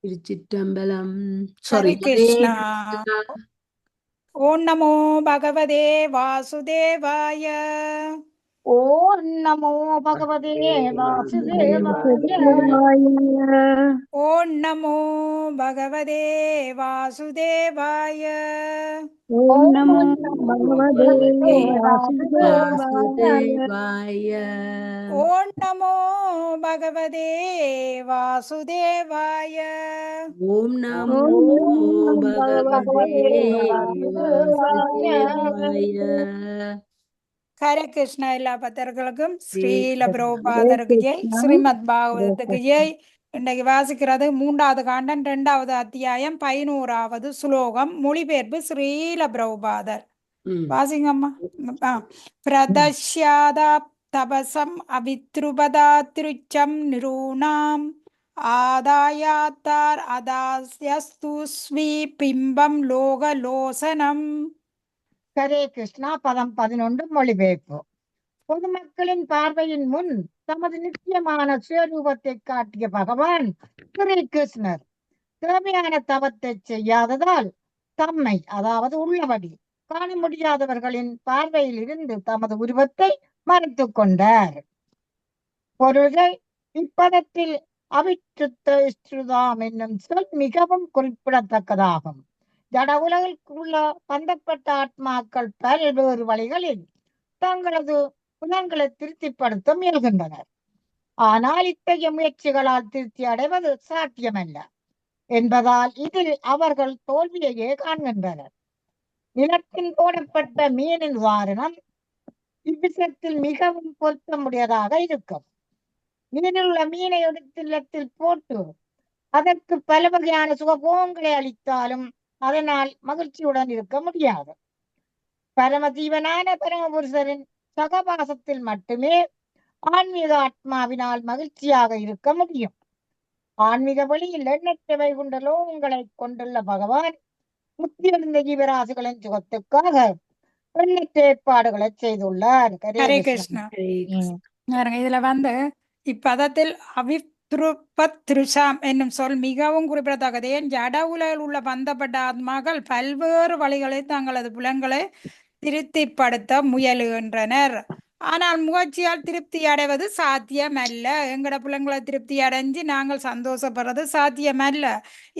திருச்சிற்றம்பலம். Hare sorry, Hare Krishna. Krishna. ஓம் நமோ பகவதே வாசுதேவாய. ஓம் நமோ பகவதே வாசுதேவாய. ஓம் நமோ பகவதே வாசுதேவாய. ஓம் நமோ ஓம் நமோ பகவதே பகவதே வாசுதேவாய. வாசுதேவாய. ஓம் நமோ பகவதே வாசுதேவாய. ஓம் நமோ ஓம் ஓம் நமோ நமோ பகவதே பகவதே வாசுதேவாய. வாசுதேவாய. ஹரே கிருஷ்ணா. எல்லா பக்தர்களுக்கும் ஹரே ஸ்ரீல கிருஷ்ணா. ஹரே பிரபுபாதருக்கு ஜெய், கிருஷ்ணா ஸ்ரீமத் ஹரே பாகவதத்துக்கு கிருஷ்ணா. ஜெய். இன்றைக்கு வாசிக்கிறது 3வது காண்டம் 2வது அத்தியாயம் 11வது ஸ்லோகம். மொழிபெயர்ப்பு ஸ்ரீல பிரபுபாதர். ம். வாசிங்கம்மா. ஆ. பிரதஷ்யாதா தபசம் அவித்ருபதா திருச்சம் நிரூணாம் ஆதாயாத்தார் அதாஸ்யஸ்து ஸ்வீ பிம்பம் லோகலோசனம். ஹரே கிருஷ்ணா. பதம் 11 மொழிபெயர்ப்பு. பொதுமக்களின் பார்வையின் முன் தமது நித்தியமான சுயரூபத்தை காட்டிய பகவான் ஸ்ரீ கிருஷ்ணர் தேவையான தவத்தை செய்யாததால் தம்மை, அதாவது உள்ளபடி காண முடியாதவர்களின் பார்வையில் இருந்து தமது உருவத்தை மறைத்துக் கொண்டார். பொருள்கள். இப்பதத்தில் அவிச்சுதாம் என்னும் சொல் மிகவும் குறிப்பிடத்தக்கதாகும். ஜட உலகிற்குள்ள பந்தப்பட்ட ஆத்மாக்கள் பல்வேறு வழிகளில் தங்களது புலன்களை திருப்திப்படுத்த முயல்கின்றனர். ஆனால் இத்தகைய முயற்சிகளால் திருப்தி அடைவது சாத்தியமல்ல என்பதால் இதில் அவர்கள் தோல்வியையே காண்கின்றனர். நிலத்தில் போடப்பட்ட மீனின் உதாரணம் இவ்விஷயத்தில் மிகவும் பொருத்தமுடையதாக இருக்கும். நீரில் உள்ள மீனை எடுத்து நிலத்தில் போட்டு அதற்கு பல வகையான சுகபோகங்களை அளித்தாலும் அதனால் மகிழ்ச்சியுடன் இருக்க முடியாது. பரமஜீவனான பரமபுருஷரின் சகவாசத்தில் மட்டுமே ஆன்மீக ஆத்மாவினால் மகிழ்ச்சியாக இருக்க முடியும். ஆன்மீக வழியில் எண்ணற்ற வைகுண்ட லோகங்களை கொண்டுள்ள பகவான் முத்தியடைந்த ஜீவராசிகளின் சுகத்துக்காக எண்ணற்ற ஏற்பாடுகளை செய்துள்ளார். ஹரே கிருஷ்ணா. ஹரே கிருஷ்ணா. பாருங்க, இதுல இப்பதத்தில் அவித்ருபத்ருஷாம் என்னும் சொல் மிகவும் குறிப்பிடத்தக்கது. ஏன் ஜட உலகில் உள்ள பந்தப்பட்ட ஆத்மாக்கள் பல்வேறு வழிகளில் தங்களது புலன்களை திருப்திப்படுத்த முயலுகின்றனர். ஆனால் முயற்சியால் திருப்தி அடைவது சாத்தியமல்ல. எங்கட புலன்களை திருப்தி அடைஞ்சு நாங்கள் சந்தோஷப்படுறது சாத்தியமல்ல.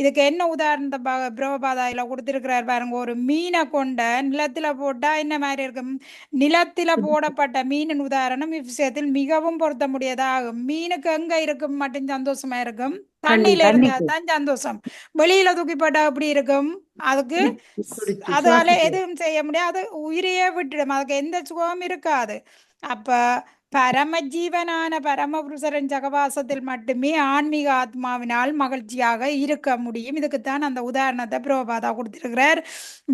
இதுக்கு என்ன உதாரணத்தை பிரபபாதாயில கொடுத்திருக்கிறார் பாருங்க. ஒரு மீனை கொண்ட நிலத்துல போட்டா என்ன மாதிரி இருக்கும்? நிலத்தில போடப்பட்ட மீனின் உதாரணம் இவ்விஷயத்தில் மிகவும் பொருத்த முடியாதாகும். மீனுக்கு எங்க இருக்கும் மட்டும் சந்தோஷமா இருக்கும்? தண்ணியில இருந்தா தண்ணிக்கு தான் சந்தோஷம். வெளியில தூக்கி போட்டா எப்படி இருக்கும்? அதுக்கு குடிச்சு அதால சுவாசிக்க. எதுவும் செய்ய முடியாது. உயிரையே விட்டுடும். அதுக்கு எந்த சுகமும் இருக்காது. அப்ப பரமஜீவனான பரமபுருஷரின் சகவாசத்தில் மட்டுமே ஆன்மீக ஆத்மாவினால் மகிழ்ச்சியாக இருக்க முடியும். இதுக்குத்தான் அந்த உதாரணத்தை பிரபுபாதா கொடுத்திருக்கிறார்.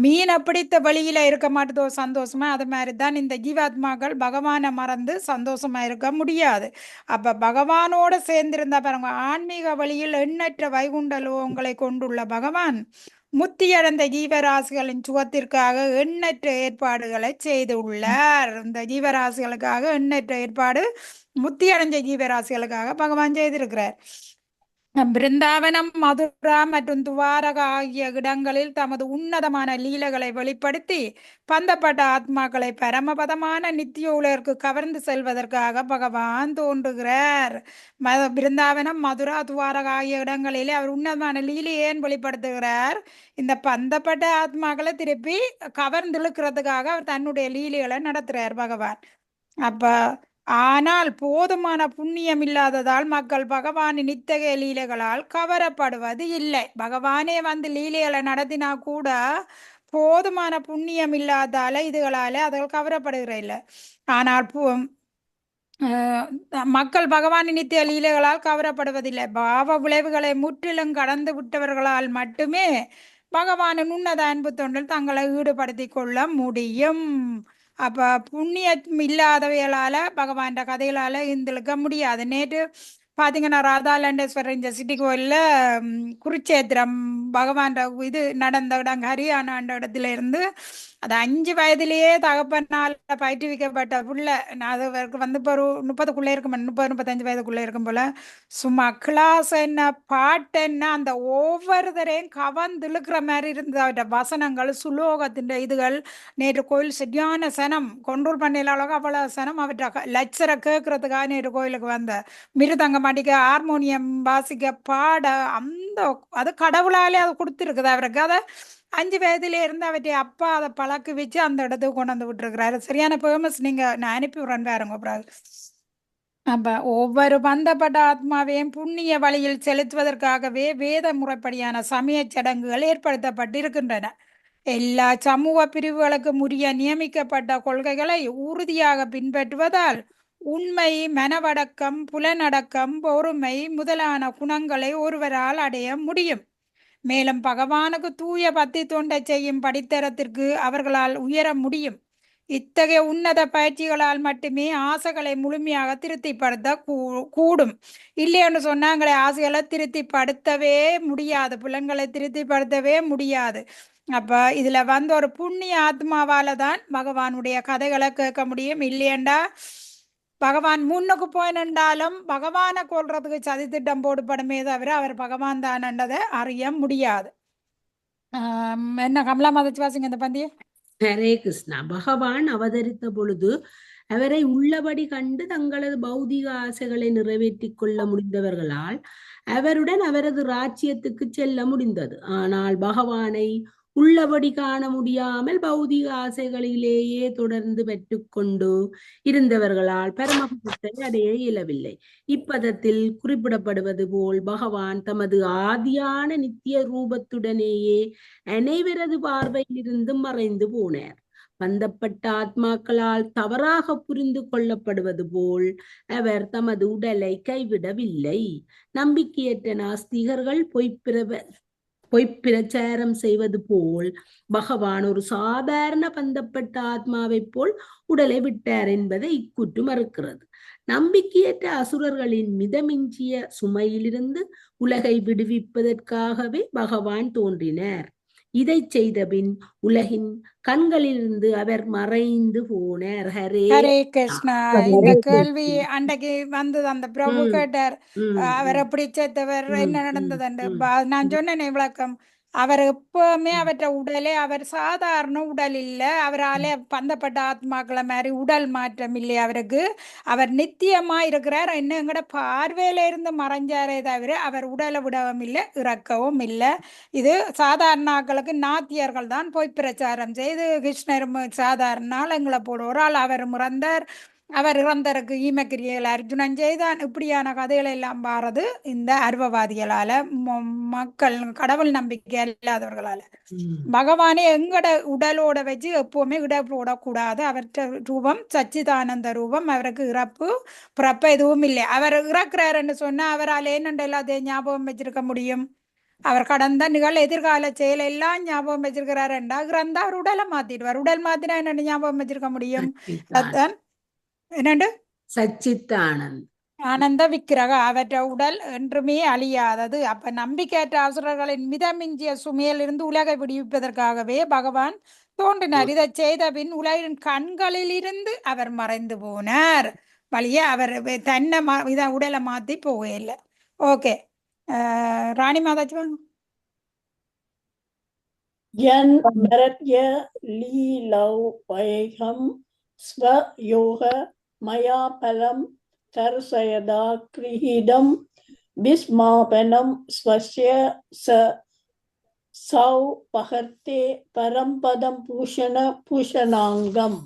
மீனை பிடித்த வழியில இருக்க மாட்டதோ சந்தோஷமா, அது மாதிரி தான் இந்த ஜீவாத்மாக்கள் பகவானை மறந்து சந்தோஷமா இருக்க முடியாது. அப்ப பகவானோட சேர்ந்திருந்தா பாருங்க, ஆன்மீக வழியில் எண்ணற்ற வைகுண்ட லோகங்களை கொண்டுள்ள பகவான் முத்தியடைந்த ஜீவராசிகளின் சுகத்திற்காக எண்ணற்ற ஏற்பாடுகளை செய்துள்ளார். இந்த ஜீவராசிகளுக்காக எண்ணற்ற ஏற்பாடு முத்தியடைஞ்ச ஜீவராசிகளுக்காக பகவான் செய்திருக்கிறார். பிருந்தாவனம், மதுரா மற்றும் துவாரகா ஆகிய இடங்களில் தமது உன்னதமான லீலைகளை வெளிப்படுத்தி பந்தப்பட்ட ஆத்மாக்களை பரமபதமான நித்திய உலகிற்கு கவர்ந்து செல்வதற்காக பகவான் தோன்றுகிறார். பிருந்தாவனம், மதுரா, துவாரகா ஆகிய இடங்களிலே அவர் உன்னதமான லீலை ஏன் வெளிப்படுத்துகிறார்? இந்த பந்தப்பட்ட ஆத்மாக்களை திருப்பி கவர்ந்து இழுக்கிறதுக்காக அவர் தன்னுடைய லீலைகளை நடத்துறார் பகவான். அப்ப ஆனால் போதுமான புண்ணியம் இல்லாததால் மக்கள் பகவானின் இத்தகைய லீலைகளால் கவரப்படுவது இல்லை. பகவானே லீலைகளை நடத்தினா கூட போதுமான புண்ணியம் இல்லாதால இதுகளால அதில் கவரப்படுகிற இல்லை. ஆனால் மக்கள் பகவானின் நித்திய லீலைகளால் கவரப்படுவதில்லை. பாவ விளைவுகளை முற்றிலும் கடந்து விட்டவர்களால் மட்டுமே பகவானின் உன்னத அன்பு தொண்டில் தங்களை ஈடுபடுத்தி கொள்ள முடியும். அப்ப புண்ணியம் இல்லாதவைகளால பகவான் கதைகளால இருந்திருக்க முடியாது. நேற்று பாத்தீங்கன்னா ராதாலாண்டேஸ்வரர் இந்த சிட்டி கோயில்ல குருச்சேத்திரம் பகவான் இது நடந்த இடம் ஹரியானா இடத்துல இருந்து அது 5 வயதிலேயே தகப்பனால் பயிற்றுவிக்கப்பட்ட புள்ள. அது வந்து இப்போ ஒரு 30க்குள்ளே இருக்கும், 30-35 வயதுக்குள்ளே இருக்கும் போல. சும்மா கிளாஸ் என்ன பாட்டு என்ன அந்த ஒவ்வொருத்தரையும் கவர்ந்து இழுக்கிற மாதிரி இருந்தது. அவற்ற வசனங்கள் சுலோகத்தின் இதுகள் நேற்று கோயில் சரியான சனம் கண்ட்ரோல் பண்ணல அளவுக்கு அவ்வளோ சனம் அவற்ற லெக்சரை கேட்கறதுக்காக நேற்று கோயிலுக்கு வந்த மிருதங்கம் அடிக்க ஹார்மோனியம் வாசிக்க பாட அந்த அது கடவுளாலே அது கொடுத்துருக்குது அவருக்கு. அதை 5 வயதுல இருந்து அவற்றை அப்பா அதை பழக்க வச்சு அந்த இடத்துக்கு கொண்டு வந்து விட்டுருக்கிறாரு. சரியான ஃபேமஸ். நீங்க நான் அனுப்பி விடுறேன் பாருங்க பிறகு. அப்ப ஒவ்வொரு பந்தப்பட்ட ஆத்மாவையும் புண்ணிய வழியில் செலுத்துவதற்காகவே வேத முறைப்படியான சமய சடங்குகள் ஏற்படுத்தப்பட்டிருக்கின்றன. எல்லா சமூக பிரிவுகளுக்கும் உரிய நியமிக்கப்பட்ட கொள்கைகளை உறுதியாக பின்பற்றுவதால் உண்மை, மனவடக்கம், புலனடக்கம், பொறுமை முதலான குணங்களை ஒருவரால் அடைய முடியும். மேலும் பகவானுக்கு தூய பக்தி தொண்டை செய்யும் படித்தரத்திற்கு அவர்களால் உயர முடியும். இத்தகைய உன்னத பயிற்சிகளால் மட்டுமே ஆசைகளை முழுமையாக திருப்திப்படுத்த கூடும். இல்லைன்னு சொன்னாங்களே, ஆசைகளை திருப்திப்படுத்தவே முடியாது, புலன்களை திருப்திப்படுத்தவே முடியாது. அப்ப இதுல வந்து ஒரு புண்ணிய ஆத்மாவால தான் பகவானுடைய கதைகளை கேட்க முடியும். இல்லையண்டா பகவான் முன்னுக்கு போய் நின்றாலும் பகவானை கொள்றதுக்கு சதித்திட்டம் போடுபடுமே தவிர அவர் பகவான் தானன்றதை அறிய முடியாது. என்ன கமலா மதச்சு வாசிங்க இந்த பந்திய. ஹரே கிருஷ்ணா. பகவான் அவதரித்த பொழுது அவரை உள்ளபடி கண்டு தங்களது பௌதிக ஆசைகளை நிறைவேற்றிக் கொள்ள முடிந்தவர்களால் அவருடன் அவரது ராஜ்யத்துக்கு செல்ல முடிந்தது. ஆனால் பகவானை உள்ளபடி காண முடியாமல் பௌதிக ஆசைகளிலேயே தொடர்ந்து பெற்றுக்கொண்டு இருந்தவர்களால் பரமபதத்தை அடைய இயலவில்லை. இப்பதத்தில் குறிப்பிடப்படுவது போல் பகவான் தமது ஆதியான நித்திய ரூபத்துடனேயே அனைவரது பார்வையிலிருந்து மறைந்து போனார். பந்தப்பட்ட ஆத்மாக்களால் தவறாக புரிந்து கொள்ளப்படுவது போல் அவர் தமது உடலை கைவிடவில்லை. நம்பிக்கையற்ற நாஸ்திகர்கள் பொய்ப்பிரச்சாரம் செய்வது போல் பகவான் ஒரு சாதாரண பந்தப்பட்ட ஆத்மாவை போல் உடலை விட்டார் என்பதை இக்கூற்று மறுக்கிறது. நம்பிக்கையற்ற அசுரர்களின் மிதமிஞ்சிய சுமையிலிருந்து உலகை விடுவிப்பதற்காகவே பகவான் தோன்றினார். இதை செய்தபின் உலகின் கண்களிலிருந்து அவர் மறைந்து போனார். ஹரே கிருஷ்ணா. இந்த கேள்வி அன்றைக்கு வந்தது. அந்த பிரபு கேட்டார், அவர் எப்படி சேர்த்தவர், என்ன நடந்தது. நான் சொன்னேன் விளக்கம். அவர் எப்பவுமே அவற்ற உடலே அவர் சாதாரண உடல் இல்லை. அவராலே பந்தப்பட்ட ஆத்மாக்களை மாதிரி உடல் மாற்றம் இல்லை அவருக்கு. அவர் நித்தியமா இருக்கிறார். இன்னும் எங்கட பார்வையில இருந்து மறைஞ்சாரே தவிர அவர் உடலை விடவும் இல்லை, இறக்கவும் இல்லை. இது சாதாரண ஆக்களுக்கு நாத்தியர்கள் தான் போய் பிரச்சாரம் செய்து கிருஷ்ணர் சாதாரண எங்களை போட ஒரு ஆள் அவர் இறந்தார், அவர் இறந்தருக்கு ஈமக்கிரியல் அர்ஜுனன் செய்தான். இப்படியான கதைகள் எல்லாம் பாரது இந்த அர்வவாதிகளால, மக்கள் கடவுள் நம்பிக்கை இல்லாதவர்களால. பகவானே எங்கட உடலோட வச்சு எப்பவுமே இட போடக்கூடாது. அவற்ற ரூபம் சச்சிதானந்த ரூபம். அவருக்கு இறப்பு பிறப்பு எதுவும் இல்லை. அவர் இறக்குறாருன்னு சொன்னா அவரால் என்னென்று எல்லாத்தையும் ஞாபகம் வச்சிருக்க முடியும்? அவர் கடந்த எதிர்கால செயல் எல்லாம் ஞாபகம் வச்சிருக்கிறாரு. இறந்தா அவர் உடலை மாத்திடுவார். உடல் மாத்தினா என்ன ஞாபகம் வச்சிருக்க முடியும்? அதுதான் என்னண்டு சச்சித்தானந்த் ஆனந்த விக்கிரக. அவற்ற உடல் என்றுமே அழியாதது. அப்ப நம்பிக்கையற்ற அசுரர்களின் மிதமிஞ்சிய சுமையிலிருந்து உலகை விடுவிப்பதற்காகவே பகவான் தோன்றினார். இதை செய்த பின் உலகின் கண்களில் இருந்து அவர் மறைந்து போனார். வழியே அவர் தன்னை இதை உடலை மாத்தி போகல. ஓகே, ராணி மாதாச்சு வாங்க. யன் பரத்ய லீலௌ வைகம் ஸ்வயோக மயாபலம் தர்சயதா கிரீடம் விஸ்மாபனம் ஸ்வஸ்ய சௌ பகர்த்தே பரம்பதம் பூஷணாங்கம்.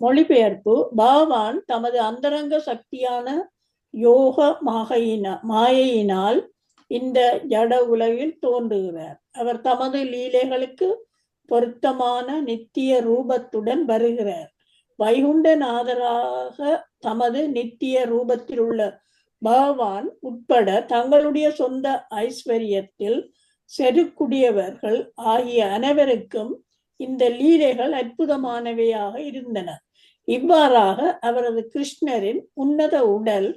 மொழிபெயர்ப்பு: பகவான் தமது அந்தரங்க சக்தியான யோக மாயையினால் இந்த ஜட உலகில் தோன்றுகிறார். அவர் தமது லீலைகளுக்கு பொருத்தமான நித்திய ரூபத்துடன் வருகிறார். வைகுண்டநாதராக தமது நித்திய ரூபத்தில் உள்ள பகவான் உட்பட தங்களுடைய சொந்த ஐஸ்வர்யத்தில் செருக்குடையவர்கள் ஆகிய அனைவருக்கும் இந்த லீலைகள் அற்புதமானவையாக இருந்தன. இவ்வாறாக அவரது கிருஷ்ணரின் உன்னத உடல்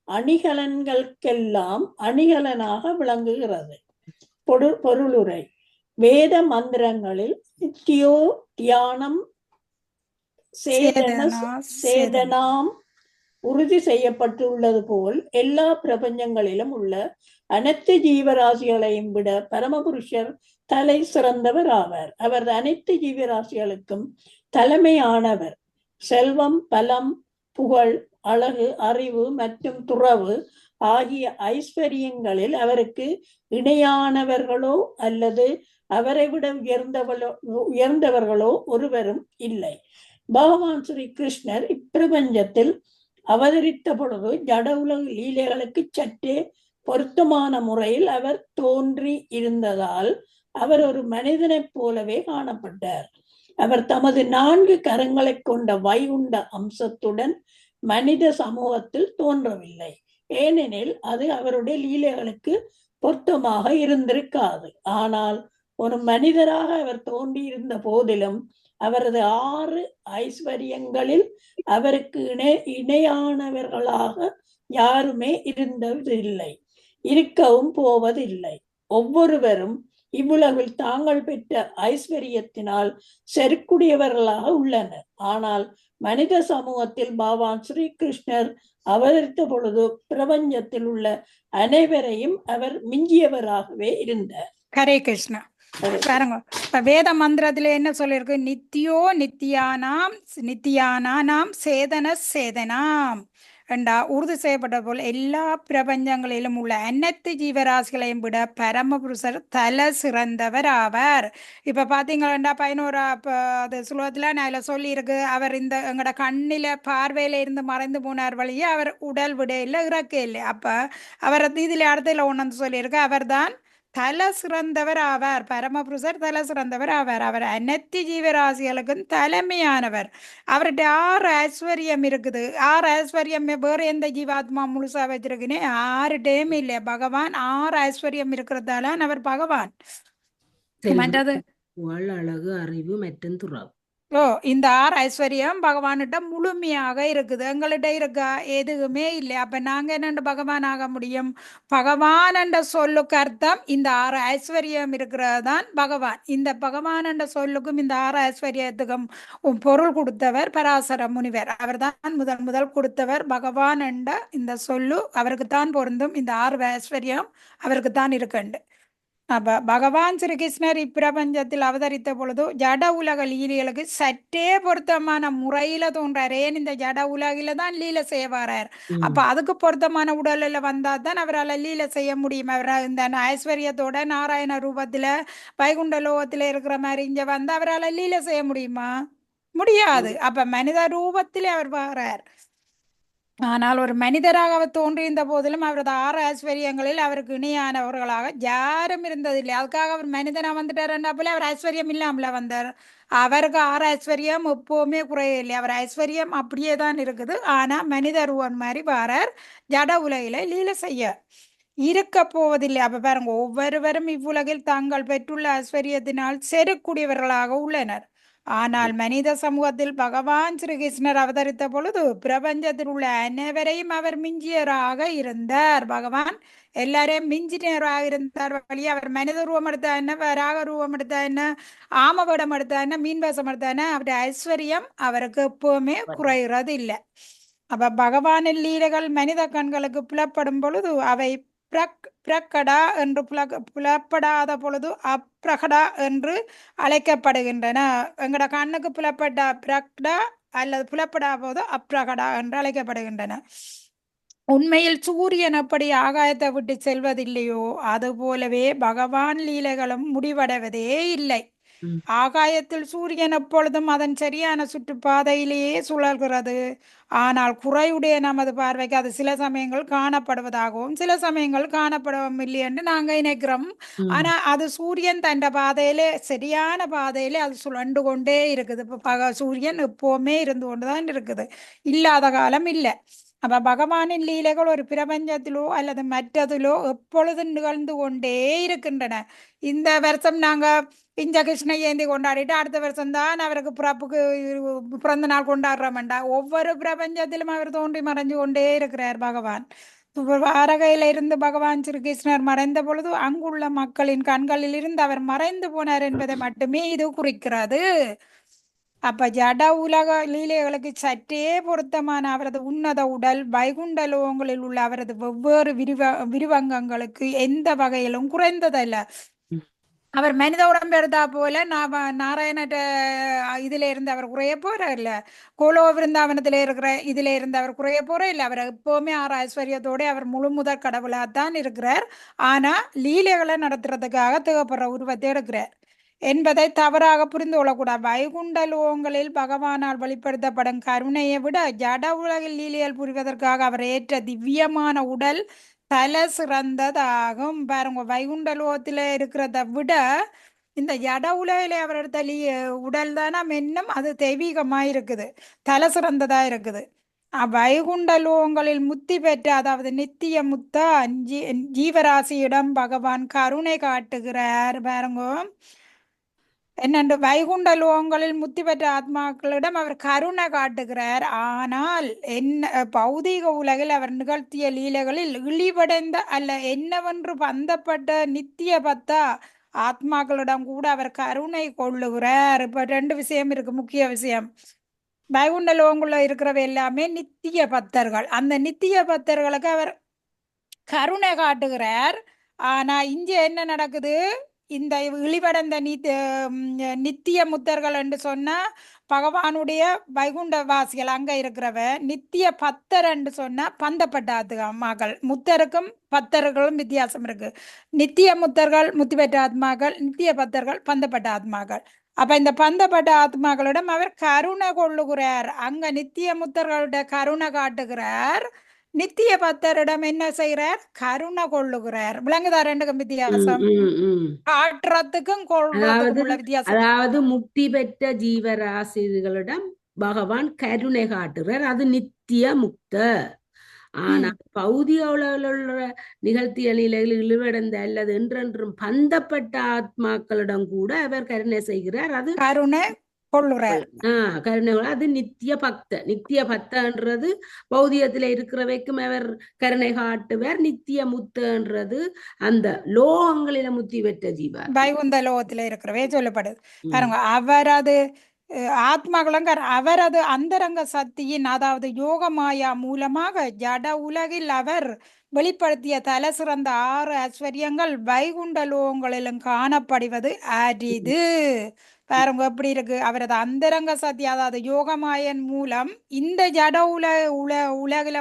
அணிகலன்களுக்கெல்லாம் அணிகலனாக விளங்குகிறது. பொருளுரை: வேத மந்திரங்களில் நித்தியோ தியானம் சேதனாம் உறுதி செய்யப்பட்டுள்ளது போல் எல்லா பிரபஞ்சங்களிலும் உள்ள அனைத்து ஜீவராசிகளையும் விட பரமபுருஷர் தலை சிறந்தவர் ஆவார். அவர் அனைத்து ஜீவராசிகளுக்கும் தலைமையானவர். செல்வம், பலம், புகழ், அழகு, அறிவு மற்றும் துறவு ஆகிய ஐஸ்வர்யங்களில் அவருக்கு இணையானவர்களோ அல்லது அவரை விட உயர்ந்தவர்களோ ஒருவரும் இல்லை. பகவான் ஸ்ரீ கிருஷ்ணர் இப்பிரபஞ்சத்தில் அவதரித்த பொழுது ஜட உலக லீலைகளுக்கு சற்றே பொருத்தமான முறையில் அவர் தோன்றி இருந்ததால் அவர் ஒரு மனிதனைப் போலவே காணப்பட்டார். அவர் தமது 4 கரங்களை கொண்ட வைகுண்ட அம்சத்துடன் மனித சமூகத்தில் தோன்றவில்லை. ஏனெனில் அது அவருடைய லீலைகளுக்கு பொருத்தமாக இருந்திருக்காது. ஆனால் ஒரு மனிதராக அவர் தோன்றியிருந்த போதிலும் அவரது 6 ஐஸ்வர்யங்களில் அவருக்கு இணையானவர்களாக யாருமே இருந்ததில்லை, இருக்கவும் போவதில்லை. ஒவ்வொருவரும் இவ்வுலகில் தாங்கள் பெற்ற ஐஸ்வர்யத்தினால் செருக்குடையவர்களாக உள்ளனர். ஆனால் மனித சமூகத்தில் பகவான் ஸ்ரீ கிருஷ்ணர் அவதரித்த பொழுது பிரபஞ்சத்தில் உள்ள அனைவரையும் அவர் மிஞ்சியவராகவே இருந்தார். ஹரே கிருஷ்ணா. பாருங்க, இப்ப வேத மந்திரத்துல என்ன சொல்லியிருக்கு? நித்தியோ நித்தியானாம் சேதனாம் என்றா உறுதி செய்யப்பட்ட போல் எல்லா பிரபஞ்சங்களிலும் உள்ள அனைத்து ஜீவராசிகளையும் விட பரமபுருஷர் தலை சிறந்தவர் ஆவார். இப்ப பாத்தீங்கன்னா 11 அது சுலோகத்துல நான் இதுல சொல்லி இருக்கு, அவர் இந்த எங்களோட கண்ணில பார்வையில இருந்து மறைந்து போனார் வழியே அவர் உடல் விட இல்லை, இறக்க இல்லை. அப்ப அவர் இதுல இடத்துல ஒன்று சொல்லியிருக்கு, அவர் தான் தலை சிறந்தவர் ஆவார். பரமபுருஷர் தலை சிறந்தவர் ஆவார். அவர் அனைத்து ஜீவராசிகளுக்கும் தலைமையானவர். அவர்கிட்ட 6 ஐஸ்வர்யம் இருக்குது. 6 ஐஸ்வர்யம் வேற எந்த ஜீவாத்மா முழுசா வச்சிருக்குன்னு 6 டைம் இல்லை. பகவான் 6 ஐஸ்வர்யம் இருக்கிறதால அவர் பகவான். மற்றது புகழ், அழகு, அறிவு மற்றும் துறவு. இந்த 6 ஐஸ்வர்யம் பகவான்கிட்ட முழுமையாக இருக்குது. எங்கள்கிட்ட இருக்கா? எதுவுமே இல்லை. அப்ப நாங்க என்னென்று பகவான் ஆக முடியும்? பகவான் என்ற சொல்லுக்கு அர்த்தம் இந்த 6 ஐஸ்வர்யம் இருக்கிறதான் பகவான். இந்த பகவான் என்ற சொல்லுக்கும் இந்த 6 ஐஸ்வர்யத்துக்கும் பொருள் கொடுத்தவர் பராசர முனிவர். அவர் தான் முதல் கொடுத்தவர். பகவான் என்ற இந்த சொல்லு அவருக்குத்தான் பொருந்தும். இந்த 6 ஐஸ்வர்யம் அவருக்குத்தான் இருக்குண்டு. அப்ப பகவான் ஸ்ரீ கிருஷ்ணர் இப்பிரபஞ்சத்தில் அவதரித்த பொழுது ஜட உலக லீலைகளுக்கு சற்றே பொருத்தமான முறையில தோன்றார். ஏன் இந்த ஜட உலகில தான் லீலை செய்ய வர்றார். அப்ப அதுக்கு பொருத்தமான உடல்ல வந்தா தான் அவரால் லீலை செய்ய முடியும். அவர் இந்த ஐஸ்வர்யத்தோட நாராயண ரூபத்துல வைகுண்ட லோகத்துல இருக்கிற மாதிரி இங்க வந்து அவரால் லீலை செய்ய முடியுமா? முடியாது. அப்ப மனித ரூபத்திலே அவர் வர்றார். ஆனால் ஒரு மனிதராக அவர் தோன்றியிருந்த போதிலும் அவரது 6 ஐஸ்வர்யங்களில் அவருக்கு இணையானவர்களாக யாரும் இருந்ததில்லை. அதுக்காக அவர் மனிதனா வந்துட்டார் போல அவர் ஐஸ்வர்யம் இல்லாமல வந்தார். அவருக்கு 6 ஐஸ்வர்யம் எப்பவுமே குறையில்லை. அவர் ஐஸ்வர்யம் அப்படியே தான் இருக்குது. ஆனா மனித ரூபன் மாதிரி வாரார். ஜட உலகில லீலை செய்ய இருக்க போவதில்லை. அப்ப பாருங்க, ஒவ்வொருவரும் இவ்வுலகில் தாங்கள் பெற்றுள்ள ஐஸ்வர்யத்தினால் செருக்குடையவர்களாக உள்ளனர். ஆனால் மனித சமூகத்தில் பகவான் ஸ்ரீ கிருஷ்ணர் அவதரித்த பொழுது பிரபஞ்சத்தில் உள்ள அனைவரையும் அவர் மிஞ்சியராக இருந்தார். பகவான் எல்லாரையும் மிஞ்சினராக இருந்தார். வழியே அவர் மனித ரூபம் எடுத்தா என்ன, ராக ரூபம் எடுத்தா என்ன, ஆமவடம் எடுத்தா என்ன, மீன்வாசம் எடுத்தா என்ன, அவருடைய ஐஸ்வர்யம் அவருக்கு எப்பவுமே குறைகிறது இல்லை. அப்ப பகவானின் லீலைகள் மனித கண்களுக்கு புலப்படும் பொழுது அவை பிரகடா என்று புலப்படாத பொழுது அப்பிரகடா என்று அழைக்கப்படுகின்றன. எங்கட கண்ணுக்கு புலப்பட்ட பிரகடா அல்லது புலப்படா போது அப்பிரகடா என்று அழைக்கப்படுகின்றன. உண்மையில் சூரியன் எப்படி ஆகாயத்தை விட்டு செல்வதில்லையோ அது போலவே பகவான் லீலைகளும் முடிவடைவதே இல்லை. ஆகாயத்தில் சூரியன் எப்பொழுதும் அதன் சரியான சுற்றுப்பாதையிலேயே சுழல்கிறது. ஆனால் குறையுடைய நமது பார்வைக்கு அது சில சமயங்கள் காணப்படுவதாகவும் சில சமயங்கள் காணப்படவும் இல்லை என்று நாங்க நினைக்கிறோம். ஆனா அது சூரியன் தன் பாதையிலே சரியான பாதையிலே அது சுழண்டு கொண்டே இருக்குது. இப்ப சூரியன் எப்பவுமே இருந்து கொண்டுதான் இருக்குது, இல்லாத காலம் இல்லை. அப்ப பகவானின் லீலைகள் ஒரு பிரபஞ்சத்திலோ அல்லது மற்றதிலோ எப்பொழுதும் நிகழ்ந்து கொண்டே இருக்கின்றன. இந்த வருஷம் நாங்க இந்த கிருஷ்ண ஜெயந்தி கொண்டாடிட்டு அடுத்த வருஷம் தான் அவருக்கு பிறந்த நாள் கொண்டாடுறோம்டா. ஒவ்வொரு பிரபஞ்சத்திலும் அவர் தோன்றி மறைஞ்சு கொண்டே இருக்கிறார் பகவான். வாரகையில இருந்து பகவான் ஸ்ரீ கிருஷ்ணர் மறைந்த பொழுது அங்குள்ள மக்களின் கண்களில் இருந்து அவர் மறைந்து போனார் என்பதை மட்டுமே இது குறிக்கிறது. அப்ப ஜட உலக லீலைகளுக்கு சற்றே பொருத்தமான அவரது உன்னத உடல் வைகுண்ட லோகங்களில் உள்ள அவரது வெவ்வேறு விரிவங்கங்களுக்கு எந்த வகையிலும் குறைந்ததல்ல. ம். அவர் மனித உடம்பு எடுத்தா போல நாராயண இதுல இருந்து அவர் குறைய போற இல்ல, கோலோ விருந்தாவனத்துல இருக்கிற இதுல இருந்து அவர் குறைய போற இல்ல. அவர் எப்பவுமே ஆறு ஐஸ்வர்யத்தோட அவர் முழு முதற் கடவுளாத்தான் இருக்கிறார். ஆனா லீலைகளை நடத்துறதுக்காக தேவைப்படுற உருவத்தை எடுக்கிறார் என்பதை தவறாக புரிந்து கொள்ளக்கூடாது. வைகுண்ட லோகங்களில் பகவானால் வெளிப்படுத்தப்படும் கருணையை விட ஜட உலகில் லீலைகள் புரிவதற்காக அவர் ஏற்ற திவ்யமான உடல் தல சிறந்ததாகும். பாருங்க, வைகுண்ட லோகத்துல இருக்கிறத விட இந்த ஜட உலகில அவர் எடுத்த உடல் தானே இன்னும் அது தெய்வீகமா இருக்குது, தல சிறந்ததா இருக்குது. வைகுண்ட லோகங்களில் முத்தி பெற்ற அதாவது நித்திய முத்தா ஜீவராசியிடம் பகவான் கருணை காட்டுகிறார். பாருங்க என்னென்று வைகுண்ட லோகங்களில் முத்தி பெற்ற ஆத்மாக்களிடம் அவர் கருணை காட்டுகிறார். ஆனால் என்ன பௌதீக உலகில் அவர் நிகழ்த்திய லீலைகளில் இழிவடைந்த அல்ல என்னவென்று பந்தப்பட்ட நித்திய பத்தா ஆத்மாக்களிடம் கூட அவர் கருணை கொள்ளுகிறார். இப்ப ரெண்டு விஷயம் இருக்கு, முக்கிய விஷயம். வைகுண்ட லோகங்குள்ள இருக்கிறவ எல்லாமே நித்திய பக்தர்கள். அந்த நித்திய பக்தர்களுக்கு அவர் கருணை காட்டுகிறார். ஆனா இங்க என்ன நடக்குது, இந்த இழிவடைந்த நித்திய முத்தர்கள் என்று சொன்னா பகவானுடைய வைகுண்ட வாசிகள் அங்க இருக்கிறவ, நித்திய பத்தர் என்று சொன்னா பந்தப்பட்ட ஆத்மாக்கள். முத்தருக்கும் பத்தர்களும் வித்தியாசம் இருக்கு. நித்திய முத்தர்கள் முத்தி பெற்ற ஆத்மாக்கள், நித்திய பத்தர்கள் பந்தப்பட்ட ஆத்மாக்கள். அப்ப இந்த பந்தப்பட்ட ஆத்மாக்களிடம் அவர் கருணை கொள்ளுகிறார். அங்க நித்திய முத்தர்களுடைய கருணை காட்டுகிறார், நித்திய பக்தரிடம் என்ன செய்கிறார், கருணை கொள்ளுகிறார். விளங்குதா ரெண்டுக்கும் வித்தியாசம்? காட்டுறதுக்கும் கொள்றதுக்கும் உள்ள வித்தியாசம். அதாவது முக்தி பெற்ற ஜீவராசிகளிடம் பகவான் கருணை காட்டுகிறார், அது நித்திய முக்த. ஆனா பௌதிக உலகில் நிகழ்த்திய லீலைகளில் இழிவடைந்த அல்லது என்றென்றும் பந்தப்பட்ட ஆத்மாக்களிடம் கூட அவர் கருணை செய்கிறார், அது கருணை கொள்ளுறார். கருணை, அது நித்திய பக்த. நித்திய பக்தன்றது பௌதிகத்துல இருக்கிறவைக்கும் அவர் கருணை காட்டுவார். நித்திய முத்தன்றது அந்த லோகங்களில முத்தி பெற்ற ஜீவா வைகுந்த லோகத்துல இருக்கிறவே சொல்லப்படுது. பாருங்க, அவரது ஆத்மாக்களும் அவரது அந்தரங்க சக்தியின் அதாவது யோகமாயா மூலமாக ஜட உலகில் அவர் வெளிப்படுத்திய தல சிறந்த 6 ஐஸ்வர்யங்கள் வைகுண்ட லோகங்களிலும் காணப்படுவது அரிது. பாருங்க எப்படி இருக்கு, அவரது அந்தரங்க சக்தி அதாவது யோகமாயன் மூலம் இந்த ஜட உலகில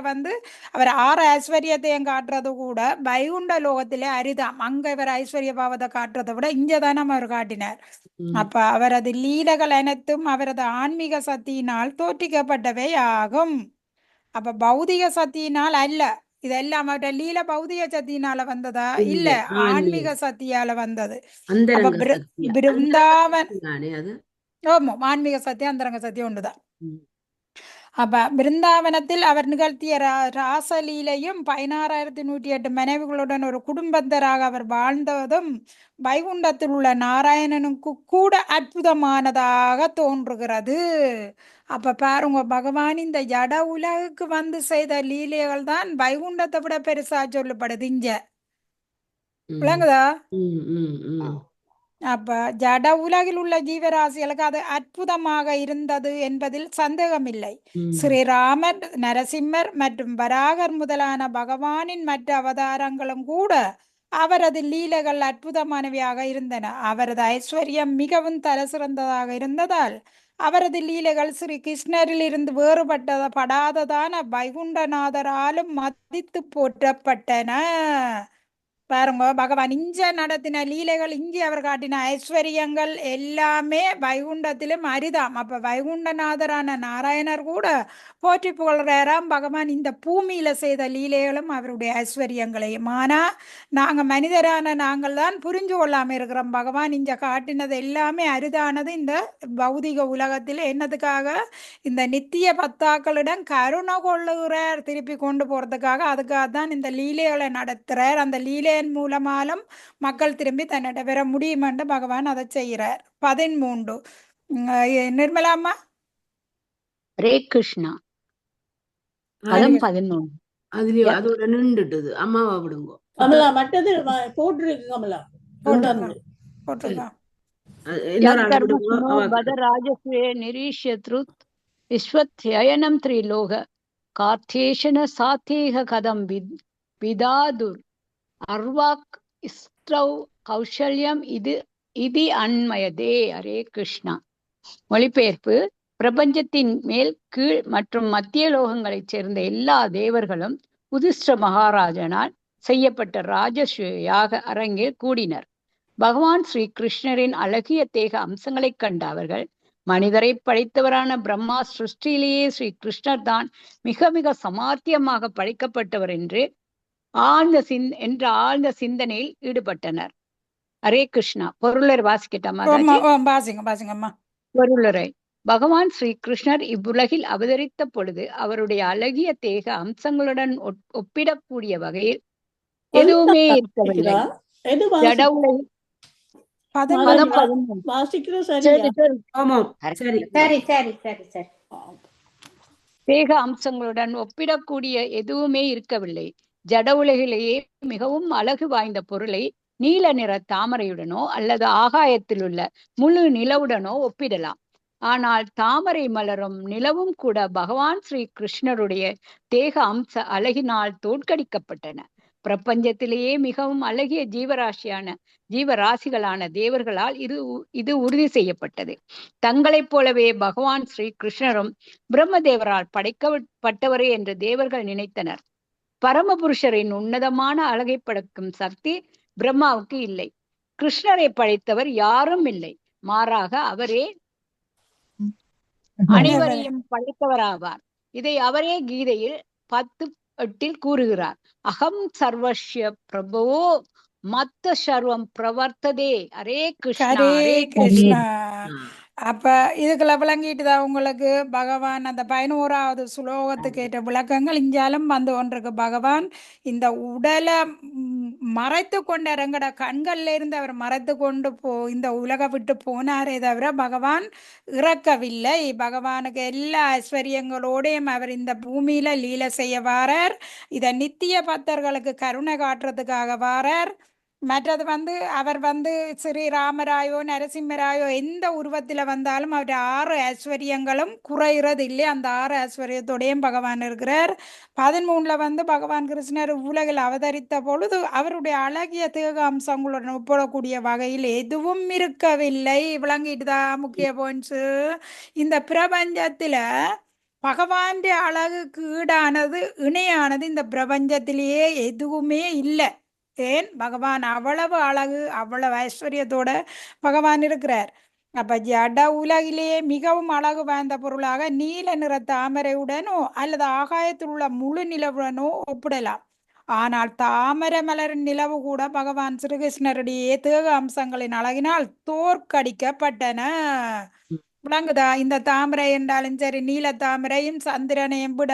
அவர் 6 ஐஸ்வர்யத்தையும் காட்டுறது கூட வைகுண்ட லோகத்திலே அரிதாம். அங்க இவர் ஐஸ்வர்ய பாவத்தை காட்டுறதை விட இங்கதானே அவர் காட்டினார். அப்ப அவரது லீலைகள் அனைத்தும் அவரது ஆன்மீக சக்தியினால் தோற்றிக்கப்பட்டவை ஆகும். அப்ப பௌதிக சக்தியினால் அல்ல. இதெல்லாம் அவருடைய லீல பௌதிக சக்தியினால வந்ததா? இல்ல, ஆன்மீக சக்தியால வந்தது. அப்ப பிருந்தாவன் ஆமா, ஆன்மீக சக்தி அந்தரங்க சக்தி ஒன்றுதான். அப்ப பிருந்தாவனத்தில் அவர் நிகழ்த்திய ராசலீலையும் 16,108 மனைவிகளுடன் ஒரு குடும்பத்தராக அவர் வாழ்ந்ததும் வைகுண்டத்தில் உள்ள நாராயணனுக்கு கூட அற்புதமானதாக தோன்றுகிறது. அப்ப பாருங்க, பகவான் இந்த ஜட உலகுக்கு செய்த லீலைகள் தான் வைகுண்டத்தை விட பெருசா சொல்லப்படுது இங்க. விளங்குதா? அப்ப ஜட உலகில் உள்ள ஜீவராசிகளுக்கு அது அற்புதமாக இருந்தது என்பதில் சந்தேகமில்லை. ஸ்ரீராமர், நரசிம்மர் மற்றும் வராகர் முதலான பகவானின் மற்ற அவதாரங்களும் கூட அவரது லீலைகள் அற்புதமானவையாக இருந்தன. அவரது ஐஸ்வர்யம் மிகவும் தல சிறந்ததாக இருந்ததால் அவரது லீலைகள் ஸ்ரீ கிருஷ்ணரில் இருந்து வேறுபடாததான வைகுண்டநாதராலும் மதித்து போற்றப்பட்டன. பாருங்க, பகவான் இஞ்ச நடத்தின லீலைகள், இங்கே அவர் காட்டின ஐஸ்வர்யங்கள் எல்லாமே வைகுண்டத்திலும் அரிதாம். அப்ப வைகுண்டநாதரான நாராயணர் கூட போற்றி புகழ்றாராம் பகவான் இந்த பூமியில செய்த லீலைகளும் அவருடைய ஐஸ்வர்யங்களையும். ஆனா நாங்க மனிதரான நாங்கள் தான் புரிஞ்சு கொள்ளாம இருக்கிறோம். பகவான் இங்க காட்டினது எல்லாமே அரிதானது இந்த பௌதிக உலகத்தில் என்னதுக்காக, இந்த நித்திய பக்தாக்களிடம் கருணை கொள்ளுகிறார் திருப்பி கொண்டு போறதுக்காக. அதுக்காக தான் இந்த லீலைகளை நடத்துறார். அந்த லீலை மூலமாலும் மக்கள் திரும்பி தன்னிட பெற முடியும் என்று பகவான் அதை செய்கிறார். 13 நிர்மலாமா. ஹரே கிருஷ்ணா. பதம் 11. அதுலயும் ய- அதோட நின்றுட்டுது. அம்மாவை விடுங்கோ. கமலா மற்றது போட்டிருக்கு கமலா தொடர்ந்து. போட்டிருக்கா இன்னொரு ஆள் விடுங்கோ. यत्कर्मसुनो அவ बद राजस्वे निरीक्ष्यतृत् विश्वत्ययनं त्रिलोक कार्थेशन साथेह कदं विदादुर् अर्वाक् स्त्रौ கௌசல்யம் இது அன்மயதே. ஹரே கிருஷ்ணா. மொழிபெயர்ப்பு: பிரபஞ்சத்தின் மேல், கீழ் மற்றும் மத்திய லோகங்களைச் சேர்ந்த எல்லா தேவர்களும் உதிஷ்ட மகாராஜனால் செய்யப்பட்ட ராஜஸ்வ யாக அரங்கில் கூடினர். பகவான் ஸ்ரீ கிருஷ்ணரின் அழகிய தேக அம்சங்களைக் கண்ட அவர்கள், மனிதரை படைத்தவரான பிரம்மா சிருஷ்டியிலேயே ஸ்ரீ கிருஷ்ணர் தான் மிக மிக சமார்த்தியமாக படைக்கப்பட்டவர் என்று ஆழ்ந்த சிந்தனையில் ஈடுபட்டனர். ஹரே கிருஷ்ணா. பொருளரை வாசிக்கட்டாமா? பாசிங்கம்மா. பொருளரை: பகவான் ஸ்ரீ கிருஷ்ணர் இவ்வுலகில் அவதரித்த பொழுது அவருடைய அழகிய தேக அம்சங்களுடன் ஒப்பிடக்கூடிய வகையில் எதுவுமே இருக்கவில்லை. எது ஜட உலகில் வாசிக்கிற சரியா? ஆமாம், சரி. தேக அம்சங்களுடன் ஒப்பிடக்கூடிய எதுவுமே இருக்கவில்லை. ஜட உலகிலேயே மிகவும் அழகு வாய்ந்த பொருளை நீல நிற தாமரையுடனோ அல்லது ஆகாயத்தில் உள்ள முழு நிலவுடனோ ஒப்பிடலாம். ஆனால் தாமரை மலரும் நிலவும் கூட பகவான் ஸ்ரீ கிருஷ்ணருடைய தேக அம்ச அழகினால் தோற்கடிக்கப்பட்டன. பிரபஞ்சத்திலேயே மிகவும் அழகிய ஜீவராசிகளான தேவர்களால் இது உறுதி செய்யப்பட்டது. தங்களைப் போலவே பகவான் ஸ்ரீ கிருஷ்ணரும் பிரம்மதேவரால் படைக்கப்பட்டவரே என்று தேவர்கள் நினைத்தனர். பரமபுருஷரின் உன்னதமான அழகை படைக்கும் சக்தி பிரம்மாவுக்கு இல்லை. கிருஷ்ணரை படைத்தவர் யாரும் இல்லை. மாறாக அவரே அனைவரையும் படைத்தவராவார். இதை அவரே கீதையில் 10:8 கூறுகிறார். அகம் சர்வஸ்ய பிரபோ மத்த சர்வம் பிரவர்த்ததே. ஹரே கிருஷ்ணா. ஹரே கிருஷ்ணா. அப்ப இதுக்குள்ள விளங்கிட்டுதான் உங்களுக்கு பகவான் அந்த 11வது சுலோகத்துக்கு ஏற்ற விளக்கங்கள் இஞ்சாலும் வந்து கொண்டிருக்கு. பகவான் இந்த உடலை மறைத்து கொண்ட எங்கட கண்கள்ல இருந்து அவர் மறைத்து கொண்டு இந்த உலக விட்டு போனாரே தவிர பகவான் இறக்கவில்லை. பகவானுக்கு எல்லா ஐஸ்வர்யங்களோடையும் அவர் இந்த பூமியில லீலை செய்ய வாரார். இதை நித்திய பக்தர்களுக்கு கருணை காட்டுறதுக்காக வாரார். மற்றது அவர் ஸ்ரீராமராயோ நரசிம்மராயோ எந்த உருவத்தில் வந்தாலும் அவருடைய 6 ஐஸ்வர்யங்களும் குறைகிறது இல்லை. அந்த 6 ஐஸ்வர்யத்தோடையும் பகவான் இருக்கிறார். 13ல பகவான் கிருஷ்ணர் உலகில் அவதரித்த பொழுது அவருடைய அழகிய தேக அம்சங்களுடன் ஒப்பிடக்கூடிய வகையில் எதுவும் இருக்கவில்லை. விளங்கிட்டுதான் முக்கிய பாயிண்ட்ஸு. இந்த பிரபஞ்சத்துல பகவான் அழகுக்கு ஈடானது இணையானது இந்த பிரபஞ்சத்திலேயே எதுவுமே இல்லை. ஏன்? பகவான் அவ்வளவு அழகு, அவ்வளவு ஐஸ்வர்யத்தோட பகவான் இருக்கிறார். அப்ப ஜட உலகிலேயே மிகவும் அழகு வாய்ந்த பொருளாக நீல நிற தாமரையுடனோ அல்லது ஆகாயத்தில் உள்ள முழு நிலவுடனோ ஒப்பிடலாம். ஆனால் தாமரை மலரின் நிலவு கூட பகவான் ஸ்ரீகிருஷ்ணருடைய தேக அம்சங்களின் அழகினால் தோற்கடிக்கப்பட்டன. விளங்குதா? இந்த தாமரை என்றாலும் சரி, நீல தாமரையும் சந்திரனையும் விட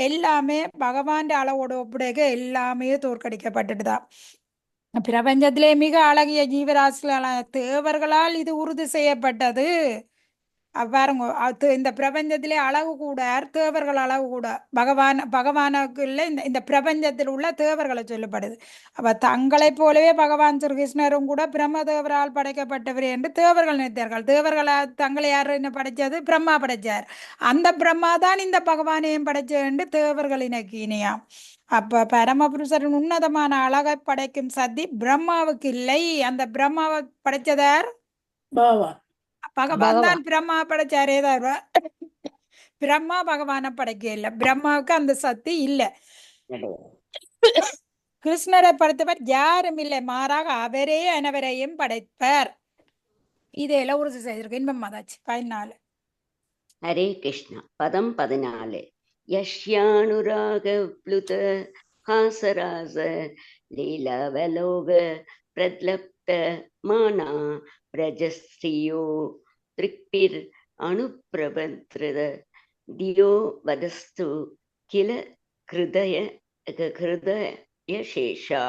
எல்லாமே பகவான் அளவோட ஒப்பிடுக எல்லாமே தோற்கடிக்கப்பட்டுதான். பிரபஞ்சத்திலே மிக அழகிய ஜீவராசிகளான தேவர்களால் இது உறுதி செய்யப்பட்டது. பாருங்க, இந்த பிரபஞ்சத்திலே அழகு கூட தேவர்கள் அழகு கூட பகவானுக்குள்ள இந்த பிரபஞ்சத்தில் உள்ள தேவர்களை சொல்லப்படுது. அப்ப தங்களை போலவே பகவான் ஸ்ரீகிருஷ்ணரும் கூட பிரம்மதேவரால் படைக்கப்பட்டவர் என்று தேவர்கள் நினைத்தார்கள். தேவர்களை தங்களை யார் என்ன படைச்சது? பிரம்மா படைச்சார். அந்த பிரம்மா தான் இந்த பகவானையும் படைச்ச என்று தேவர்கள் இணைக்கினியாம். அப்ப பரமபுருஷரின் உன்னதமான அழகை படைக்கும் சக்தி பிரம்மாவுக்கு இல்லை. அந்த பிரம்மாவை படைச்சதார் பகவான் தான். பிரம்மா படைச்சாரே தவிர பிரம்மா பகவானை படைக்க இல்லை. பிரம்மாவுக்கு அந்த சக்தி இல்லை. கிருஷ்ணரை படைத்தவர் யாரும் இல்லை. மாறாக அவரே அனைவரையும் படைப்பார். இதெல்லாம் உறுதி செய்திருக்கு. இன்பம் மாதாச்சு 14. ஹரே கிருஷ்ணா. பதம் 14. யஷ்யானுராக ப்ளுத ஹாசராச லீலாவலோக பிரத்லப்த மானா பிரஜஸ்ரீயோ த்ரிக்பிர் அனுப்பிரபத்ரத தியோ வதஸ்து கில ஹிருதயசேஷா.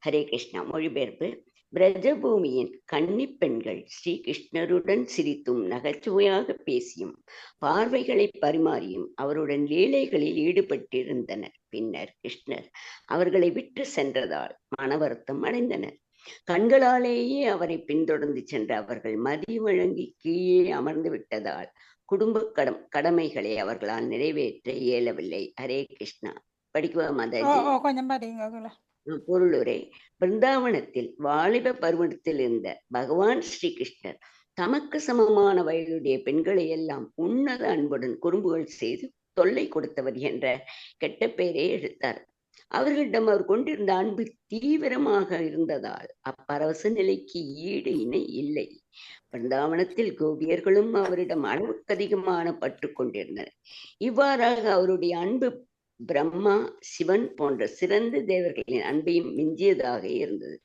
ஹரே கிருஷ்ணா. மொழிபெயர்ப்பு: பிரஜபூமியின் கன்னி பெண்கள் ஸ்ரீ கிருஷ்ணருடன் சிரித்தும் நகைச்சுவையாக பேசியும் பார்வைகளை பரிமாறியும் அவருடன் லீலைகளில் ஈடுபட்டிருந்தனர். பின்னர் கிருஷ்ணர் அவர்களை விட்டு சென்றதால் மன வருத்தம் அடைந்தனர். கண்களாலேயே அவரை பின்தொடர்ந்து சென்ற அவர்கள் மதி வழங்கி கீழே அமர்ந்து விட்டதால் குடும்ப கடமைகளை அவர்களால் நிறைவேற்ற இயலவில்லை. ஹரே கிருஷ்ணா. படிக்குவா மாதாஜி? கொஞ்சம் பாருங்க. பொருளுரை. பிருந்தாவனத்தில் வாலிப பருவத்தில் இருந்த பகவான் ஸ்ரீகிருஷ்ணர் தமக்கு சமமான வயதுடைய பெண்களை எல்லாம் உன்னத அன்புடன் குறும்புகள் செய்து தொல்லை கொடுத்தவர் என்ற கெட்ட பெயரை எடுத்தார். அவர்களிடம் அவர் கொண்டிருந்த அன்பு தீவிரமாக இருந்ததால் அப்பரவச நிலைக்கு ஈடு இணை இல்லை. பிருந்தாவனத்தில் கோபியர்களும் அவரிடம் அளவுக்கு அதிகமான பற்று கொண்டிருந்தனர். இவ்வாறாக அவருடைய அன்பு பிரம்மா, சிவன் போன்ற சிறந்த தேவர்களின் அன்பையும் மிஞ்சியதாக இருந்தது.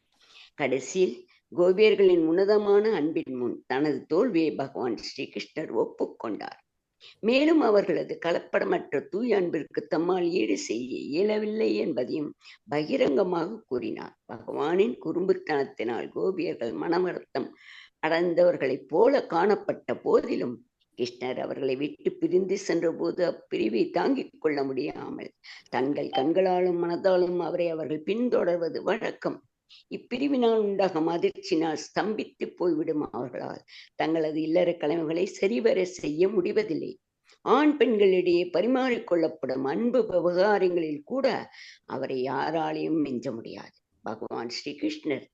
கடைசியில் கோபியர்களின் உன்னதமான அன்பின் முன் தனது தோல்வியை பகவான் ஸ்ரீகிருஷ்ணர் ஒப்புக்கொண்டார். மேலும் அவர்களது கலப்படமற்ற தூய அன்பிற்கு தம்மால் ஈடு செய்ய இயலவில்லை என்பதையும் பகிரங்கமாக கூறினார். பகவானின் குறும்புத்தனத்தினால் கோபியர்கள் மனவருத்தம் அடைந்தவர்களைப் போல காணப்பட்ட போதிலும் கிருஷ்ணர் அவர்களை விட்டு பிரிந்து சென்ற போது அப்பிரிவை தாங்கிக் கொள்ள முடியாமல் தங்கள் கண்களாலும் மனதாலும் அவர்கள் பின்தொடர்வது வழக்கம். இப்பிரிவினால் உண்டாகும் அதிர்ச்சினால் ஸ்தம்பித்து போய்விடும் அவர்களால் தங்களது இல்லற கடமைகளை சரிவர செய்ய முடிவதில்லை. ஆண் பெண்களிடையே பரிமாறிக்கொள்ளப்படும் அன்பு விவகாரங்களில் கூட அவரை யாராலையும் மிஞ்ச முடியாது. பகவான் ஸ்ரீகிருஷ்ணர்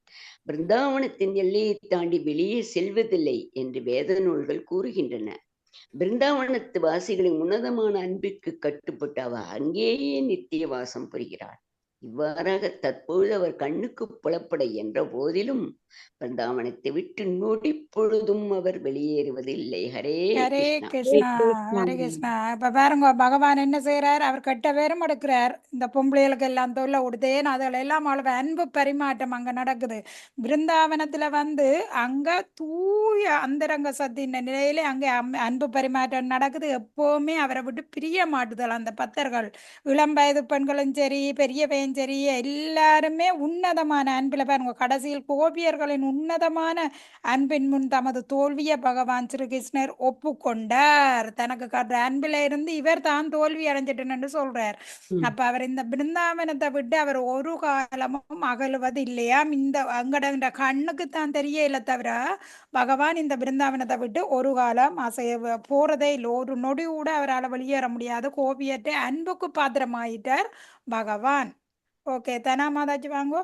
பிருந்தாவனத்தின் எல்லையை தாண்டி வெளியே செல்வதில்லை என்று வேத நூல்கள் கூறுகின்றன. பிருந்தாவனத்து வாசிகளின் உன்னதமான அன்பிற்கு கட்டுப்பட்டு அவர் அங்கேயே நித்திய வாசம் புரிகிறார். இவ்வாறாக தற்போது அவர் கண்ணுக்கு புலப்பட என்ற போதிலும் பிருந்தாவனத்தை விட்டு நொடி பொழுதும் அவர் வெளியேறுவதில்லை. ஹரே கிருஷ்ணா. ஹரே கிருஷ்ணா. இப்ப பாருங்க, பகவான் என்ன செய்யறார்? அவர் கெட்ட பேரும் எடுக்கிறார். இந்த பொம்பளைகளுக்கு எல்லாம் தொல்லை கொடுத்தேன், அதெல்லாம் அவ்வளவு அன்பு பரிமாற்றம் அங்க நடக்குது. பிருந்தாவனத்துல அங்க தூய அந்தரங்க சத்தின் நிலையில அங்க அன்பு பரிமாற்றம் நடக்குது. எப்பவுமே அவரை விட்டு பிரிய மாட்டுதல் அந்த பக்தர்கள், இளம் வயது பெண்களும் சரி, பெரிய பையன் சரி, எல்லாருமே உன்னதமான அன்பில் பாருங்க. கடைசியில் கோபியர்களின் உன்னதமான அன்பின் முன் தமது தோல்வியை பகவான் ஸ்ரீகிருஷ்ணர் ஒப்புக்கொண்டார். தனக்கு காட்டுற அன்பில இருந்து இவர் தான் தோல்வி அடைஞ்சிட்டுன்னு சொல்றார். அப்ப அவர் இந்த பிருந்தாவனத்தை விட்டு அவர் ஒரு காலமும் அகலுவது இல்லையாம். இந்த அங்கட கண்ணுக்கு தான் தெரியல தவிர பகவான் இந்த பிருந்தாவனத்தை விட்டு ஒரு காலம் அசைய போறதே இல்லை. ஒரு நொடி கூட அவரால் வெளியேற முடியாது. கோபியற்ற அன்புக்கு பாத்திரமாயிட்டார் பகவான். ஓகே, தனா மாதாஜி வாங்கோ.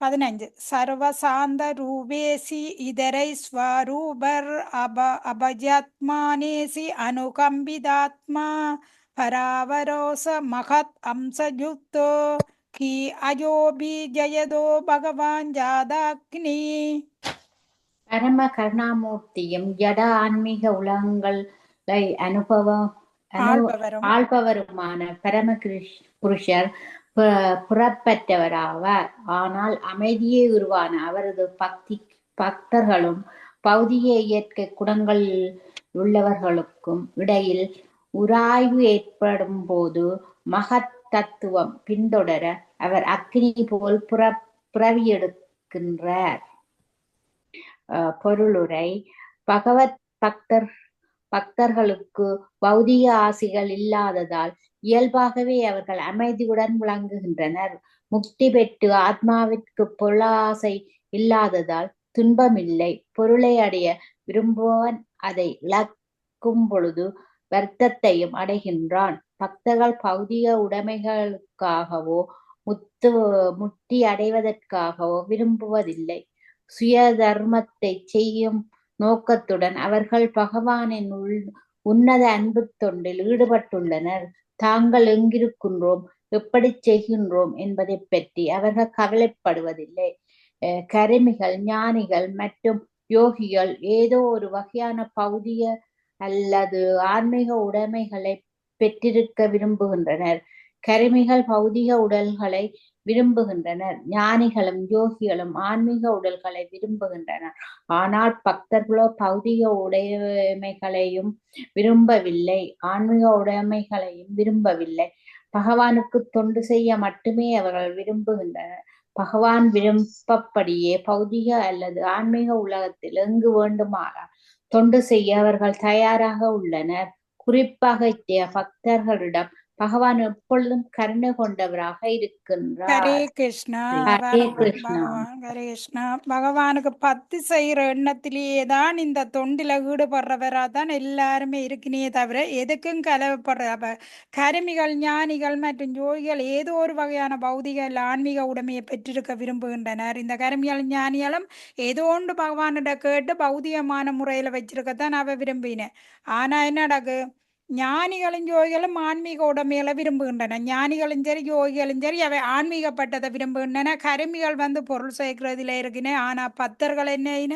15. சர்வசாந்த ரூபேசி இதரை ஸ்வரூபர் அபஜாத்மானேசி அனுகம்பிதாத்மா பராவரோச மகத் அம்சயுக்தோ கி அயோபி ஜயதோ பகவான் ஜாதாக்னி. பரம கருணாமூர்த்தியும் ஜட ஆன்மீக உலகங்களை ஆள்பவருமான பரம புருஷர் புறப்பற்றவராவார். ஆனால் அமைதியே உருவான அவரது பக்தர்களும் பௌதிக இயற்கை குணங்கள் உள்ளவர்களுக்கும் இடையில் உராய்வு ஏற்படும் போது மகத் தத்துவம் பின்தொடர அவர் அக்னி போல் புறவி எடுக்கின்றார். பொருளுரை. பகவத் பக்தர்களுக்கு பௌதிக ஆசைகள் இல்லாததால் இயல்பாகவே அவர்கள் அமைதியுடன் விளங்குகின்றனர். முக்தி பெற்று ஆத்மாவிற்கு பொருளாசை இல்லாததால் துன்பமில்லை. பொருளை அடைய விரும்புவன் அதை இழக்கும் பொழுது வருத்தத்தையும் அடைகின்றான். பக்தர்கள் பௌதிக உடைமைகளுக்காகவோ முக்தி அடைவதற்காகவோ விரும்புவதில்லை. சுய தர்மத்தை செய்யும் நோக்கத்துடன் அவர்கள் பகவானின் உன்னத அன்பு தொண்டில் ஈடுபட்டுள்ளனர். தாங்கள் எங்கிருக்கின்றோம், எப்படி செய்கின்றோம் என்பதை பற்றி அவர்கள் கவலைப்படுவதில்லை. கருமிகள், ஞானிகள் மற்றும் யோகிகள் ஏதோ ஒரு வகையான பௌதிக அல்லது ஆன்மீக உடைமைகளை பெற்றிருக்க விரும்புகின்றனர். கருமிகள் பௌதிக உடல்களை விரும்புகின்றனர். ஞானிகளும் யோகிகளும் ஆன்மீக உடல்களை விரும்புகின்றனர். ஆனால் பக்தர்களோ பௌதிக உடைமைகளையும் விரும்பவில்லை, ஆன்மீக உடைமைகளையும் விரும்பவில்லை. பகவானுக்கு தொண்டு செய்ய மட்டுமே அவர்கள் விரும்புகின்றனர். பகவான் விருப்பப்படியே பௌதிக அல்லது ஆன்மீக உலகத்தில் எங்கு வேண்டுமானால் தொண்டு செய்ய அவர்கள் தயாராக உள்ளனர். குறிப்பாக பக்தர்களிடம் பகவான் எப்பொழுதும் கருணை கொண்டவராக இருக்கின்றார். ஹரே கிருஷ்ணா. ஹரே பாருங்க கிருஷ்ணா. பகவான் ஹரே கிருஷ்ணா. பகவானுக்கு பக்தி செய்யற எண்ணத்திலேயே தான் இந்த தொண்டில ஈடுபடுறவரா தான் எல்லாருமே இருக்குனே தவிர எதுக்கும் கலவப்படுற. அப்ப கருமிகள், ஞானிகள் மற்றும் யோகிகள் ஏதோ ஒரு வகையான பௌதிக இல்ல ஆன்மீக உடைமையை பெற்றிருக்க விரும்புகின்றனர். இந்த கருமிகள் ஞானிகளும் ஏதோ ஒன்று பகவானிட கேட்டு பௌதிகமான முறையில வச்சிருக்கத்தான் அவ விரும்பினேன். ஆனா என்ன நடக்கு, ஞானிகளும் யோகிகளும் ஆன்மீக உடைமைகளை விரும்புகின்றன. ஞானிகளும் சரி யோகிகளும் சரி அவை ஆன்மீகப்பட்டதை விரும்புகின்றன. கருமிகள் பொருள் சேர்க்கிறதுல இருக்குன்னு. ஆனா பக்தர்கள் என்ன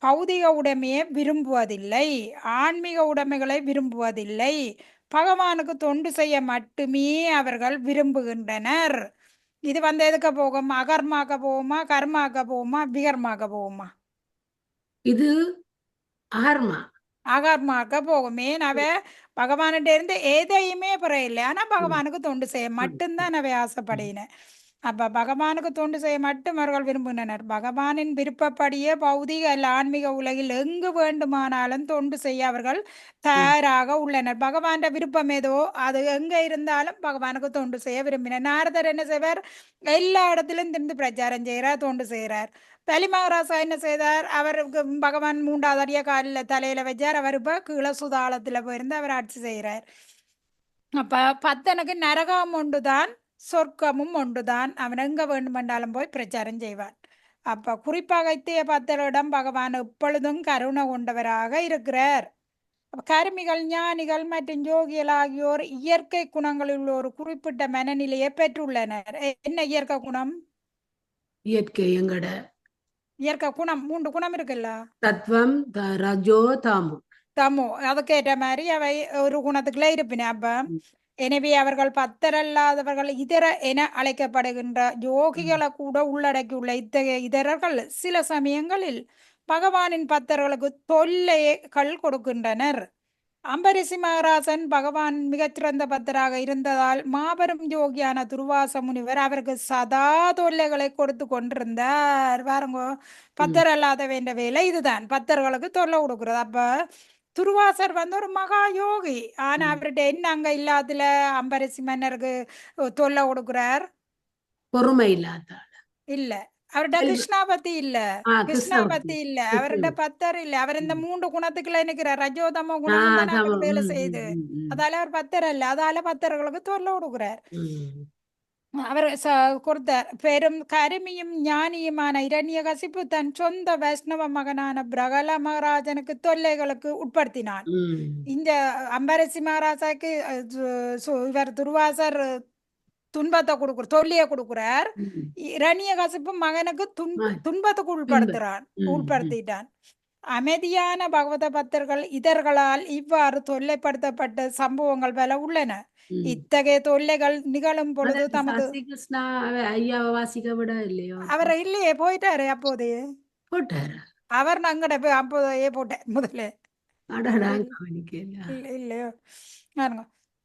பௌதிக உடைமையை விரும்புவதில்லை, ஆன்மீக உடைமைகளை விரும்புவதில்லை. பகவானுக்கு தொண்டு செய்ய மட்டுமே அவர்கள் விரும்புகின்றனர். இது எதுக்க போகும்? அகர்மாக்க போகுமா, கர்மாக்க போகுமா, விகர்மாக்க போகுமா? இது அகர்மா. அகர்மாக்க போகும். ஏன் அவ பகவான்கிட்ட இருந்து எதையுமே பெற இல்லை. ஆனா பகவானுக்கு தொண்டு செய்ய மட்டும்தான் அவை ஆசைப்படின. அப்ப பகவானுக்கு தொண்டு செய்ய மட்டும் அவர்கள் விரும்புகின்றனர். பகவானின் விருப்பப்படியே பௌதிக அல்ல ஆன்மீக உலகில் எங்கு வேண்டுமானாலும் தொண்டு செய்ய அவர்கள் தயாராக உள்ளனர். பகவான் விருப்பம் ஏதோ அது எங்க இருந்தாலும் பகவானுக்கு தொண்டு செய்ய விரும்பினர். நாரதர் என்ன செய்வார்? எல்லா இடத்திலும் திருந்து பிரச்சாரம் செய்கிறார், தொண்டு செய்கிறார். பலி மகாராஜா என்ன செய்தார்? அவருக்கு பகவான் 3வது அடிய காலில் தலையில வச்சார். அவர் இப்ப கீழே சுதாலத்துல போயிருந்து அவர் ஆட்சி செய்கிறார். அப்ப பக்தனுக்கு நரகம் ஒன்றுதான், சொர்க்கமும் ஒன்றுதான். அவன் எங்க வேண்டுமென்றாலும் போய் பிரச்சாரம் செய்வான். அப்ப குறிப்பாக இத்தகைய பக்தரிடம் பகவான் எப்பொழுதும் கருணை கொண்டவராக இருக்கிறார். கருமிகள், ஞானிகள் மற்றும் யோகிகள் ஆகியோர் இயற்கை குணங்களில் உள்ள ஒரு குறிப்பிட்ட மனநிலையை பெற்றுள்ளனர். என்ன இயற்கை குணம்? இயற்கை எங்கட இயற்கை குணம் 3 குணம் இருக்குல்ல, தத்துவம், ரஜோ, தாமோ. தமோ. அதுக்கேற்ற மாதிரி அவை ஒரு குணத்துக்குள்ள இருப்பின. அப்ப எனவே அவர்கள் பக்தரல்லாதவர்கள் இதர என அழைக்கப்படுகின்ற யோகிகளை கூட உள்ளடக்கியுள்ள இத்தகைய இதரர்கள் சில சமயங்களில் பகவானின் பக்தர்களுக்கு தொல்லைகள் கொடுக்கின்றனர். அம்பரிசி மகாராஜன் பகவான் மிகச்சிறந்த பக்தராக இருந்ததால் மாபெரும் யோகியான துர்வாச முனிவர் அவருக்கு சதா தொல்லைகளை கொடுத்து கொண்டிருந்தார். பாருங்க, பக்தர் அல்லாத வேண்ட வேலை இதுதான், பக்தர்களுக்கு தொல்லை கொடுக்கிறது. அப்ப துர்வாசர் ஒரு மகா யோகி. ஆனா அவர்கிட்ட என்ன அங்க இல்லாததுல அம்பரிசி மன்னருக்கு தொல்லை கொடுக்கிறார்? பொறுமை இல்லாத இல்ல, அவர்கிட்ட கிருஷ்ணாபதி இல்ல, கிருஷ்ணாபதி இல்ல, அவர்கிட்ட பக்தர் இல்ல. அவர் இந்த 3 குணத்துக்குள்ள நிற்கிறார். ரஜோதமோ குணம் தான் அவருக்கு வேலை செய்யுது. அதால அவர் பக்தர் அல்ல. அதால பக்தர்களுக்கு தொல்லை கொடுக்கிறார். அவர் கொடுத்தார். பெரும் கருமியும் ஞானியுமான இரண்யகசிப்பு தன் சொந்த வைஷ்ணவ மகனான பிரகல மகாராஜனுக்கு தொல்லைகளுக்கு உட்படுத்தினான். இந்த அம்பரிசி மகாராஜாக்கு இவர் துர்வாசர் துன்பத்தை தொல்லையை கொடுக்கிறார். இரண்யகசிப்பு மகனுக்கு துன்பத்துக்கு உட்படுத்திட்டான். அமைதியான பகவத பக்தர்கள் இதர்களால் இவ்வாறு தொல்லைப்படுத்தப்பட்ட சம்பவங்கள் பல உள்ளன. இத்தகைய தொல்லைகள் நிகழும் பொழுது தமது கிருஷ்ணா ஐயாவை வாசிக்க விட இல்லையோ? அவரை இல்லையே, போயிட்டாரு. அப்போதையே போட்டாரு. அவர் நாங்கட போய் அப்போதையே போட்டேன் முதல்ல. இல்லையோ?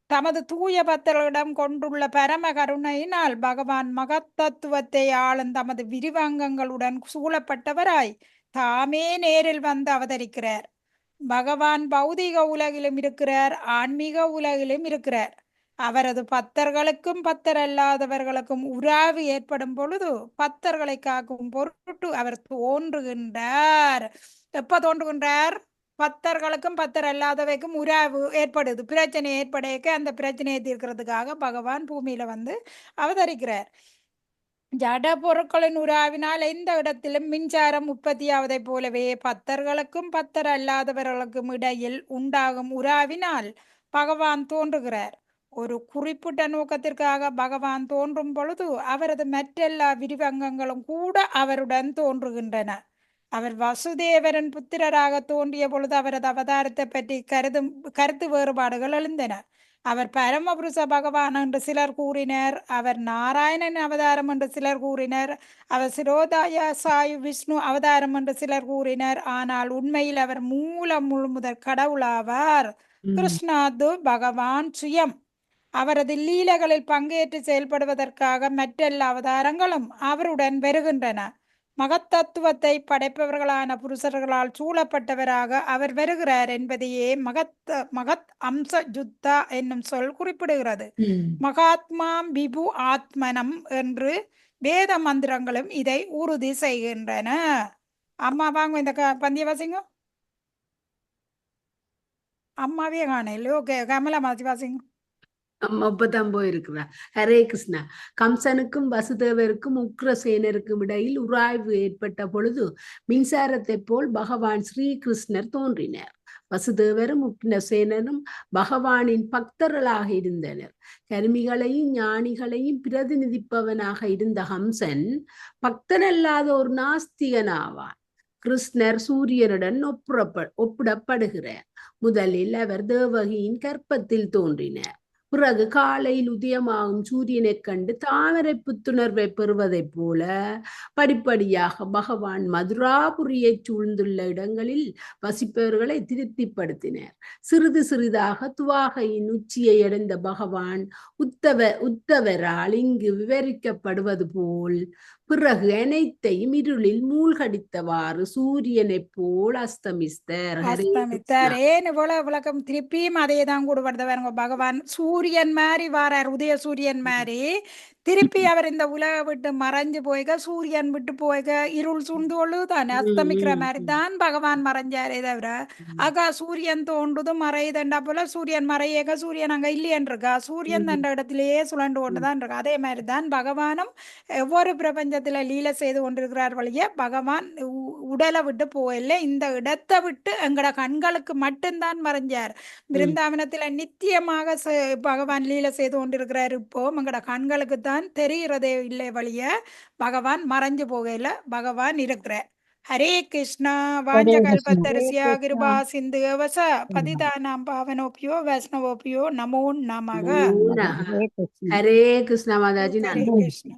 தமது தூய பக்தர்களிடம் கொண்டுள்ள பரம கருணையினால் பகவான் மகத்தத்துவத்தை ஆளும் தமது விரிவாங்கங்களுடன் சூழப்பட்டவராய் தாமே நேரில் அவதரிக்கிறார். பகவான் பௌதிக உலகிலும் இருக்கிறார், ஆன்மீக உலகிலும் இருக்கிறார். அவரது பக்தர்களுக்கும் பக்தர் அல்லாதவர்களுக்கும் உறாவு ஏற்படும் பொழுது பக்தர்களை காக்கும் பொருட்டு அவர் தோன்றுகின்றார். எப்ப தோன்றுகின்றார்? பக்தர்களுக்கும் பக்தர் அல்லாதவைக்கும் உறாவு ஏற்படுது, பிரச்சனை ஏற்படைக்க அந்த பிரச்சனையை தீர்க்கிறதுக்காக பகவான் பூமியில அவதரிக்கிறார். ஜட பொருட்களின் உறாவினால் எந்த இடத்திலும் மின்சாரம் உற்பத்தியாவதை போலவே பக்தர்களுக்கும் பக்தர் அல்லாதவர்களுக்கும் இடையில் உண்டாகும் உறாவினால் பகவான் தோன்றுகிறார். ஒரு குறிப்பிட்ட நோக்கத்திற்காக பகவான் தோன்றும் பொழுது அவரது மற்றெல்லா விரிவங்கங்களும் கூட அவருடன் தோன்றுகின்றன. அவர் வசுதேவரின் புத்திரராக தோன்றிய பொழுது அவரது அவதாரத்தை பற்றி கருத்து வேறுபாடுகள் எழுந்தன. அவர் பரமபுருஷ பகவான் என்று சிலர் கூறினர். அவர் நாராயணன் அவதாரம் என்று சிலர் கூறினர். அவர் சிரோதாய சாயு விஷ்ணு அவதாரம் என்று சிலர் கூறினர். ஆனால் உண்மையில் அவர் முழுமுதற் கடவுளாவார். கிருஷ்ணாது பகவான் சுயம். அவரது லீலைகளில் பங்கேற்று செயல்படுவதற்காக மற்றெல்லா அவதாரங்களும் அவருடன் வருகின்றன. மகத்தத்துவத்தை படைப்பவர்களான புருஷர்களால் சூழப்பட்டவராக அவர் வருகிறார் என்பதையே மகத் அம்ச ஜுத்தா என்னும் சொல் குறிப்பிடுகிறது. மகாத்மாம் விபு ஆத்மனம் என்று வேத மந்திரங்களும் இதை உறுதி செய்கின்றன. அம்மா வாங்க இந்த பந்திய வாசிங்க. அம்மாவே காணல. ஓகே, கமலா மாத்தி வாசிங்க. அப்பதான் போயிருக்கிறார். ஹரே கிருஷ்ணா. கம்சனுக்கும் வசுதேவருக்கும் உக்ரசேனருக்கும் இடையில் உராய்வு ஏற்பட்ட பொழுது மின்சாரத்தை போல் பகவான் ஸ்ரீகிருஷ்ணர் தோன்றினார். வசுதேவரும் உக்ரசேனரும் பகவானின் பக்தர்களாக இருந்தனர். கருமிகளையும் ஞானிகளையும் பிரதிநிதிப்பவனாக இருந்த ஹம்சன் பக்தனல்லாத ஒரு நாஸ்திகனாவான். கிருஷ்ணர் சூரியனுடன் ஒப்பிடப்படுகிறார். முதலில் அவர் தேவகியின் கற்பத்தில் தோன்றினார். பிறகு காலையில் உதயமாகும் சூரியனை கண்டு தாமரை புத்துணர்வை பெறுவதைப் போல படிப்படியாக பகவான் மதுராபுரியை சூழ்ந்துள்ள இடங்களில் வசிப்பவர்களை திருப்திப்படுத்தினார். சிறிது சிறிதாக துவாகையின் உச்சியை அடைந்த பகவான் உத்தவரால் இங்கு விவரிக்கப்படுவது போல் பிறகு அனைத்தையும் இருளில் மூழ்கடித்தவாறு சூரியனை போல் அஸ்தமித்தார். ஏன்னு போல விளக்கம் திருப்பியும் அதே தான் கூடுபடுத்த பகவான் சூரியன் மாதிரி வாரார். உதய சூரியன் மாதிரி திருப்பி அவர் இந்த உலக விட்டு மறைஞ்சு போய்க, சூரியன் விட்டு போய்க, இருள் சூழ்ந்து கொள்ளுதானே அஸ்தமிக்கிற மாதிரி தான் பகவான் மறைஞ்சாரே தவிர ஆகா சூரியன் தோன்றுது மறையுதுண்டா போல சூரியன் மறையக சூரியன் அங்க இல்லையன் இருக்கா. சூரியன் தண்ட இடத்திலேயே சுழண்டு கொண்டுதான் இருக்கா. அதே மாதிரி தான் பகவானும் ஒவ்வொரு பிரபஞ்சத்துல லீலை செய்து கொண்டிருக்கிறார் வழிய பகவான் உடலை விட்டு போகல, இந்த இடத்தை விட்டு எங்கட கண்களுக்கு மட்டும்தான் மறைஞ்சார். பிருந்தாவனத்துல நித்தியமாக பகவான் லீலை செய்து கொண்டிருக்கிறார். இப்போ எங்கட கண்களுக்கு தான் தெரிகிறதே இல்லை வழிய பகவான் மறைஞ்சு போகல, பகவான் இருக்கிறார். ஹரே கிருஷ்ணா. வாஞ்ச கல்பத்தரிசியா கிருபா சிந்து அவச பதிதானாம் பாவனோபியோ வைஷ்ணவோபியோ நமோ நமக. ஹரே கிருஷ்ணா மாதாஜி. ஹரே கிருஷ்ணா.